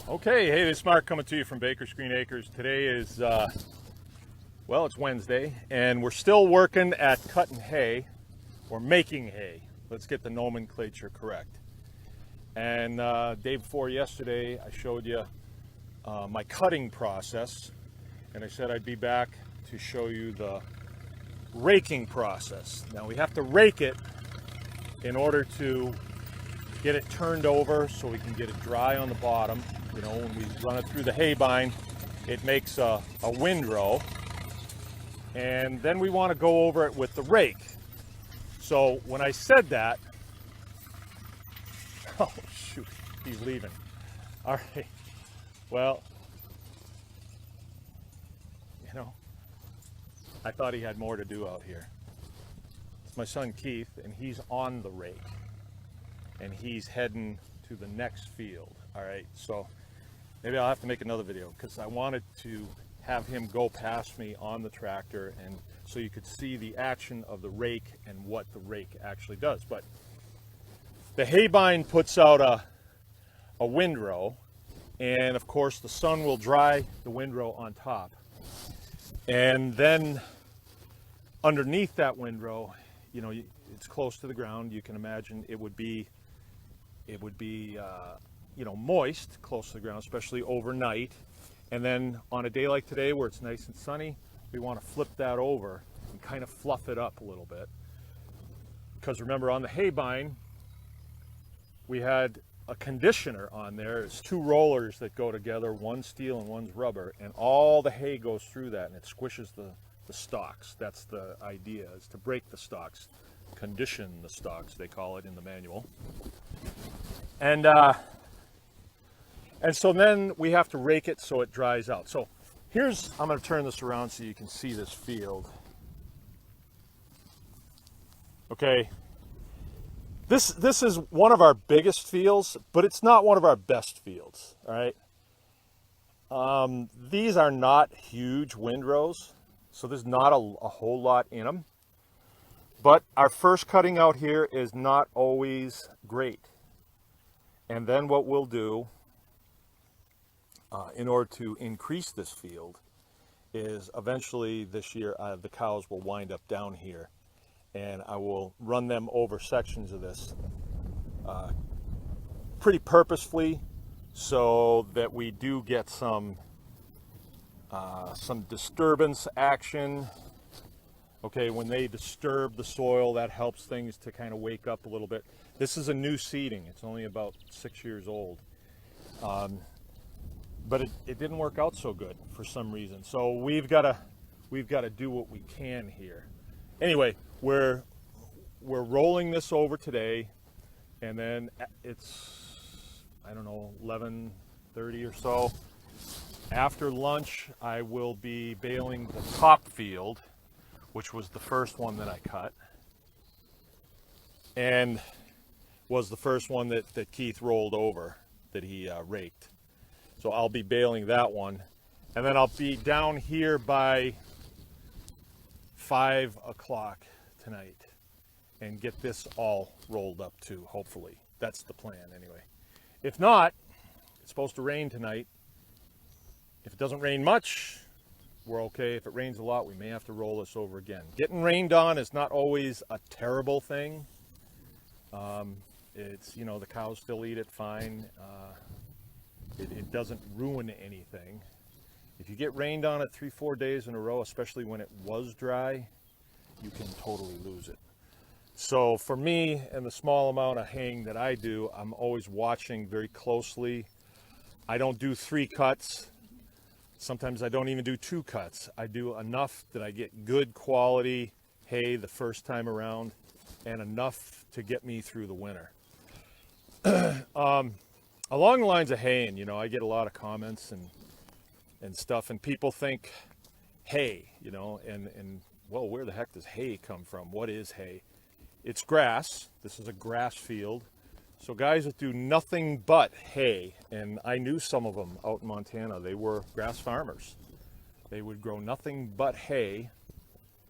Okay, hey, this is Mark coming to you from Baker's Green Acres. Today is, well, it's Wednesday, and we're still working at cutting hay, or making hay. Let's get the nomenclature correct. And day before yesterday, I showed you my cutting process, and I said I'd be back to show you the raking process. Now, we have to rake it in order to get it turned over so we can get it dry on the bottom. You know, when we run it through the hay bind, it makes a windrow. And then we want to go over it with the rake. So when I said that, oh shoot, he's leaving. All right, well, you know, I thought he had more to do out here. It's my son Keith, and he's on the rake. And he's heading to the next field. All right, so maybe I'll have to make another video because I wanted to have him go past me on the tractor, and so you could see the action of the rake and what the rake actually does. But the hay bind puts out a windrow, and of course the sun will dry the windrow on top. And then underneath that windrow, you know, it's close to the ground. You can imagine it would be you know, moist, close to the ground, especially overnight. And then on a day like today where it's nice and sunny, we want to flip that over and kind of fluff it up a little bit. Because remember, on the hay bind, we had a conditioner on there. It's two rollers that go together, one's steel and one's rubber, and all the hay goes through that and it squishes the stalks. That's the idea, is to break the stalks, condition the stalks, they call it in the manual. And so then we have to rake it so it dries out. So here's, I'm going to turn this around so you can see this field. Okay, this is one of our biggest fields, but it's not one of our best fields. All right, these are not huge windrows, so there's not a whole lot in them. But our first cutting out here is not always great. And then what we'll do in order to increase this field is eventually this year the cows will wind up down here, and I will run them over sections of this pretty purposefully so that we do get some disturbance action. Okay, when they disturb the soil, that helps things to kind of wake up a little bit. This is a new seeding. It's only about 6 years old. But it didn't work out so good for some reason. So we've got to do what we can here. Anyway, we're rolling this over today, and then it's, I don't know, 11:30 or so. After lunch, I will be baling the top field, which was the first one that I cut, and was the first one that Keith rolled over, that he raked. So I'll be baling that one, and then I'll be down here by 5 o'clock tonight and get this all rolled up too, hopefully. That's the plan anyway. If not, it's supposed to rain tonight. If it doesn't rain much, we're okay. If it rains a lot, we may have to roll this over again. Getting rained on is not always a terrible thing. It's, you know, the cows still eat it fine. It doesn't ruin anything. If you get rained on it 3-4 days in a row, especially when it was dry, you can totally lose it. So for me and the small amount of haying that I do, I'm always watching very closely. I don't do 3 cuts. Sometimes I don't even do 2 cuts. I do enough that I get good quality hay the first time around, and enough to get me through the winter. Along the lines of haying, you know, I get a lot of comments and stuff, and people think hay, you know, and well, where the heck does hay come from? What is hay? It's grass. This is a grass field. So guys that do nothing but hay, and I knew some of them out in Montana, they were grass farmers. They would grow nothing but hay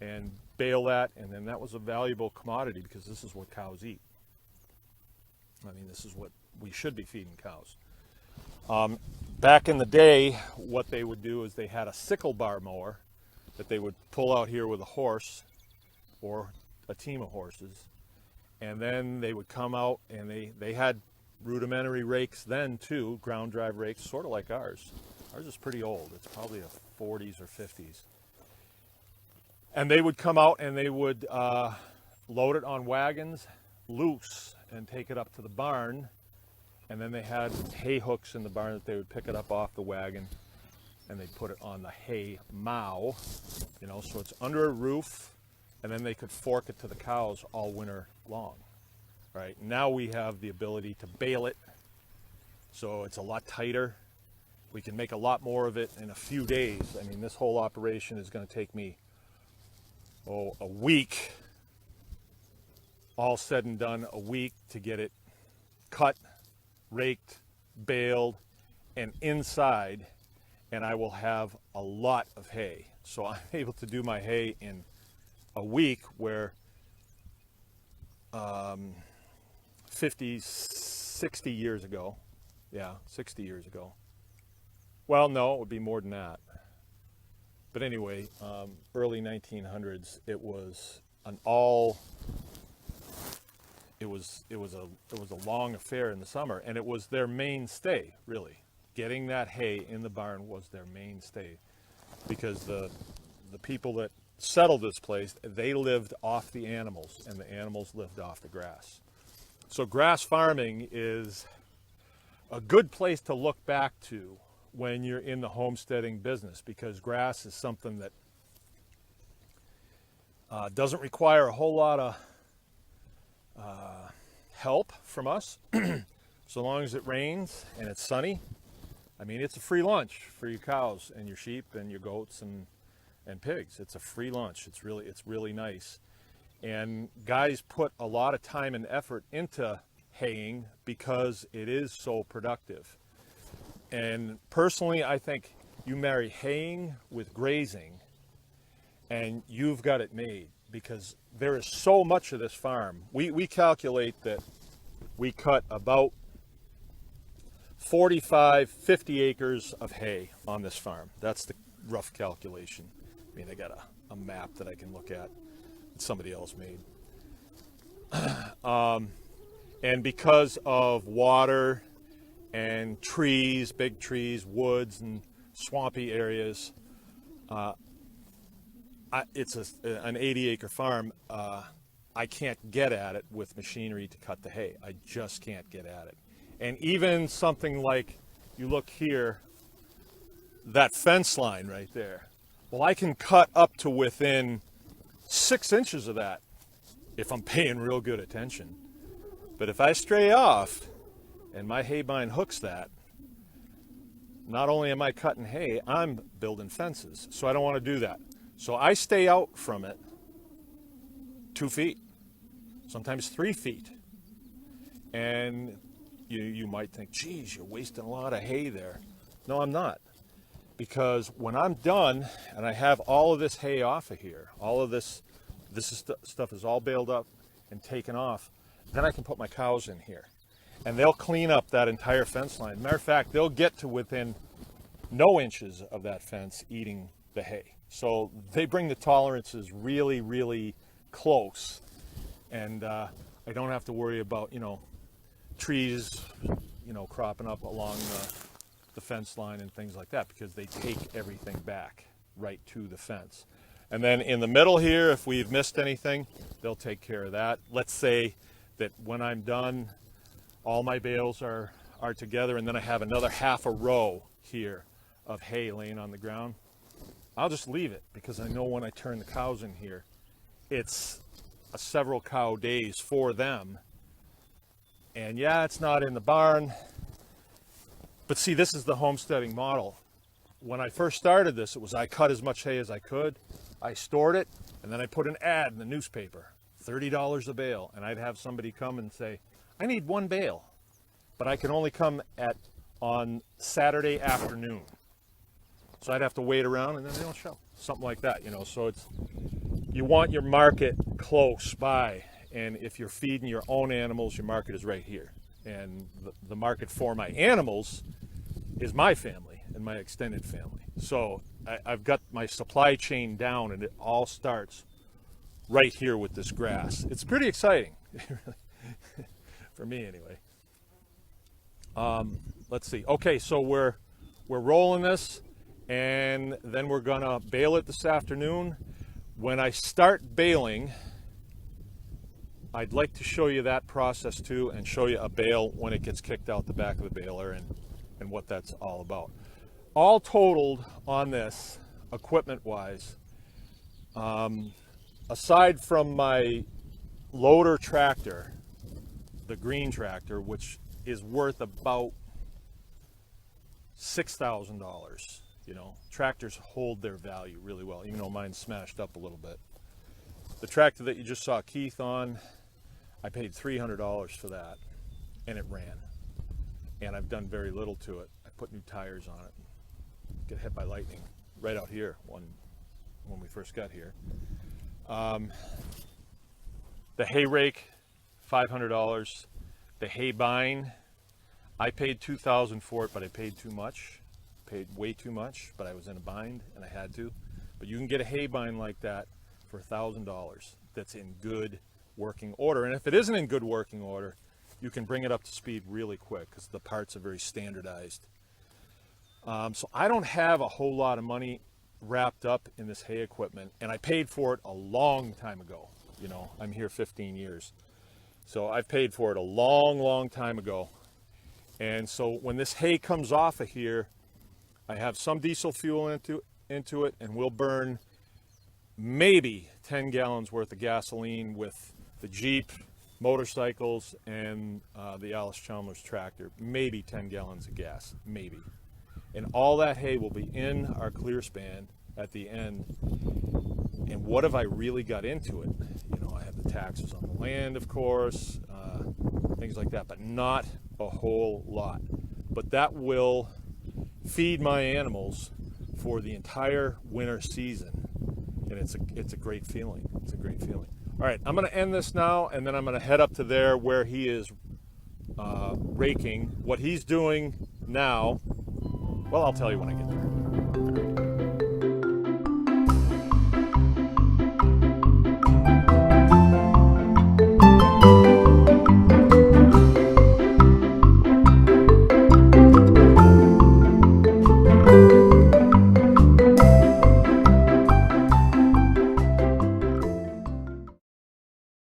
and bale that, and then that was a valuable commodity because this is what cows eat. I mean, this is what we should be feeding cows. Back in the day, what they would do is they had a sickle bar mower that they would pull out here with a horse or a team of horses. And then they would come out and they had rudimentary rakes then too, ground drive rakes, sort of like ours. Ours is pretty old. It's probably a 40s or 50s. And they would come out and they would load it on wagons loose and take it up to the barn. And then they had hay hooks in the barn that they would pick it up off the wagon and they'd put it on the hay mow, you know, so it's under a roof, and then they could fork it to the cows all winter long, right? Now we have the ability to bale it, so it's a lot tighter. We can make a lot more of it in a few days. I mean, this whole operation is going to take me, a week, all said and done, a week to get it cut, raked, baled, and inside, and I will have a lot of hay. So I'm able to do my hay in a week, where 50, 60 years ago, yeah, 60 years ago. Well, no, it would be more than that. But anyway, early 1900s, it was an all. It was a long affair in the summer, and it was their mainstay, really. Getting that hay in the barn was their mainstay, because the people that settled this place, they lived off the animals, and the animals lived off the grass. So grass farming is a good place to look back to when you're in the homesteading business, because grass is something that doesn't require a whole lot of help from us. So long as it rains and it's sunny, I mean, it's a free lunch for your cows and your sheep and your goats and pigs. It's a free lunch. It's really nice. And guys put a lot of time and effort into haying because it is so productive. And personally, I think you marry haying with grazing and you've got it made, because there is so much of this farm. We calculate that we cut about 45, 50 acres of hay on this farm. That's the rough calculation. I mean, I got a map that I can look at that somebody else made. And because of water and trees, big trees, woods, and swampy areas, it's an 80-acre farm. I can't get at it with machinery to cut the hay. I just can't get at it. And even something like, you look here, that fence line right there, well, I can cut up to within 6 inches of that if I'm paying real good attention. But if I stray off and my hay bind hooks that, not only am I cutting hay, I'm building fences. So I don't want to do that. So I stay out from it 2 feet, sometimes 3 feet. And you might think, geez, you're wasting a lot of hay there. No, I'm not. Because when I'm done and I have all of this hay off of here, all of this stuff is all baled up and taken off, then I can put my cows in here. And they'll clean up that entire fence line. Matter of fact, they'll get to within no inches of that fence eating the hay. So they bring the tolerances really, really close. And I don't have to worry about, trees, cropping up along the fence line and things like that, because they take everything back right to the fence. And then in the middle here, if we've missed anything, they'll take care of that. Let's say that when I'm done, all my bales are together, and then I have another half a row here of hay laying on the ground. I'll just leave it, because I know when I turn the cows in here, it's several cow days for them. And yeah, it's not in the barn, but see, this is the homesteading model. When I first started this, it was I cut as much hay as I could, I stored it, and then I put an ad in the newspaper, $30 a bale, and I'd have somebody come and say, I need 1 bale, but I can only come on Saturday afternoon. So I'd have to wait around, and then they don't show. Something like that, so you want your market close by. And if you're feeding your own animals, your market is right here. And the market for my animals is my family and my extended family. So I've got my supply chain down, and it all starts right here with this grass. It's pretty exciting, for me anyway. Let's see. Okay, so we're rolling this, and then we're gonna bale it this afternoon. When I start baling, I'd like to show you that process too, and show you a bale when it gets kicked out the back of the baler, and what that's all about. All totaled on this, equipment-wise, aside from my loader tractor, the green tractor, which is worth about $6,000. You know, tractors hold their value really well, even though mine's smashed up a little bit. The tractor that you just saw Keith on, I paid $300 for that, and it ran. And I've done very little to it. I put new tires on it. Get hit by lightning right out here when we first got here. The hay rake, $500. The hay bine, I paid $2,000 for it, but I paid too much. Paid way too much, but I was in a bind and I had to. But you can get a hay bine like that for $1,000 that's in good working order. And if it isn't in good working order, you can bring it up to speed really quick because the parts are very standardized. So I don't have a whole lot of money wrapped up in this hay equipment, and I paid for it a long time ago. You know, I'm here 15 years. So I've paid for it a long time ago. And so when this hay comes off of here, I have some diesel fuel into it, and we'll burn maybe 10 gallons worth of gasoline with the Jeep, motorcycles, and the Alice Chalmers tractor. Maybe 10 gallons of gas, maybe. And all that hay will be in our clear span at the end. And what have I really got into it? You know, I have the taxes on the land, of course, things like that, but not a whole lot. But that will feed my animals for the entire winter season, and it's a great feeling. It's a great feeling. All right, I'm going to end this now, and then I'm going to head up to there where he is raking. What he's doing now, well, I'll tell you when I get there.